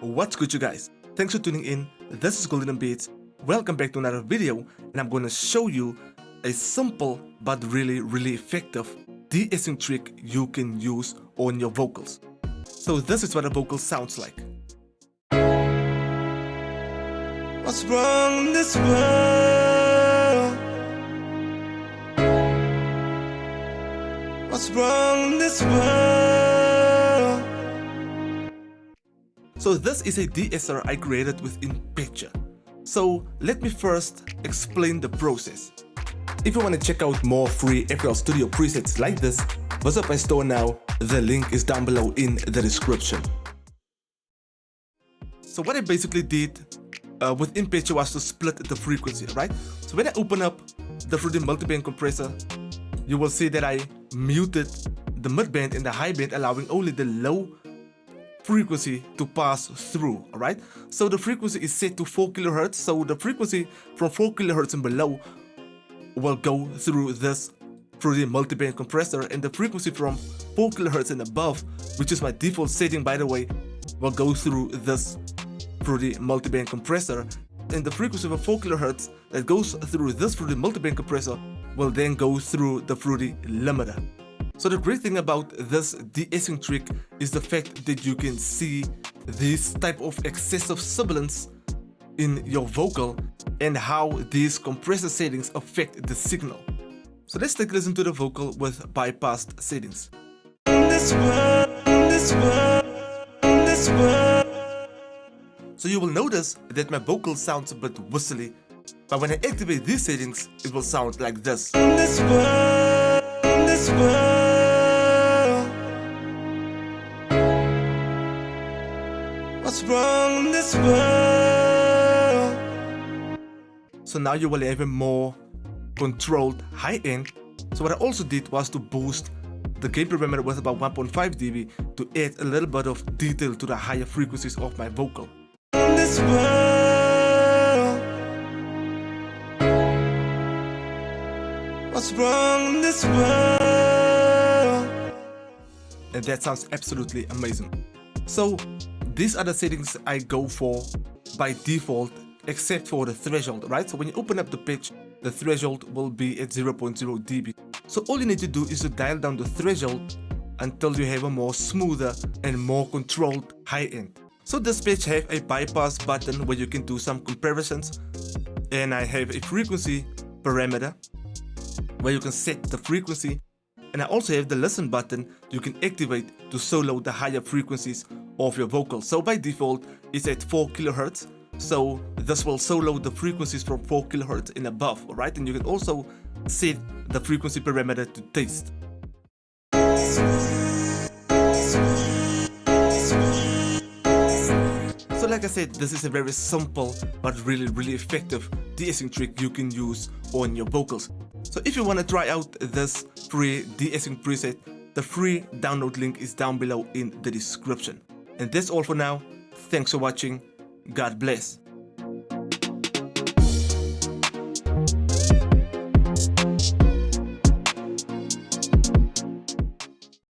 What's good, you guys? Thanks for tuning in. This is goldinumbeats. Welcome back to another video, and I'm going to show you a simple but really effective de-essing trick you can use on your vocals. So this is what a vocal sounds like. What's wrong in this world? What's wrong in this world? So this is a de-esser I created within Picture. So let me first explain the process. If you want to check out more free FL Studio presets like this, visit my store now. The link is down below in the description. So what I basically did within Picture was to split the frequency, right? So when I open up the Fruity Multiband Compressor, you will see that I muted the mid-band and the high band, allowing only the low frequency to pass through. Alright, so the frequency is set to 4 kHz, so the frequency from 4 kHz and below will go through this Fruity Multiband Compressor, and the frequency from 4 kHz and above, which is my default setting by the way, will go through this Fruity Multiband Compressor, and the frequency of 4 kHz that goes through this Fruity Multiband Compressor will then go through the Fruity Limiter. So the great thing about this de-essing trick is the fact that you can see this type of excessive sibilance in your vocal and how these compressor settings affect the signal. So let's take a listen to the vocal with bypassed settings. So you will notice that my vocal sounds a bit whistly, but when I activate these settings, it will sound like this. What's wrong in this world? So now you will have a more controlled high end. So what I also did was to boost the gain parameter with about 1.5 dB to add a little bit of detail to the higher frequencies of my vocal. In this world, what's wrong in this world? And that sounds absolutely amazing. So these are the settings I go for by default, except for the threshold, right? So when you open up the pitch, the threshold will be at 0.0 dB. So all you need to do is to dial down the threshold until you have a more smoother and more controlled high end. So this pitch have a bypass button where you can do some comparisons, and I have a frequency parameter where you can set the frequency, and I also have the listen button you can activate to solo the higher frequencies of your vocal. So by default it's at 4 kHz, so this will solo the frequencies from 4 kHz and above, alright? And you can also set the frequency parameter to taste. So like I said, this is a very simple but really effective de-essing trick you can use on your vocals. So if you want to try out this free de-essing preset, the free download link is down below in the description. And that's all for now. Thanks for watching. God bless.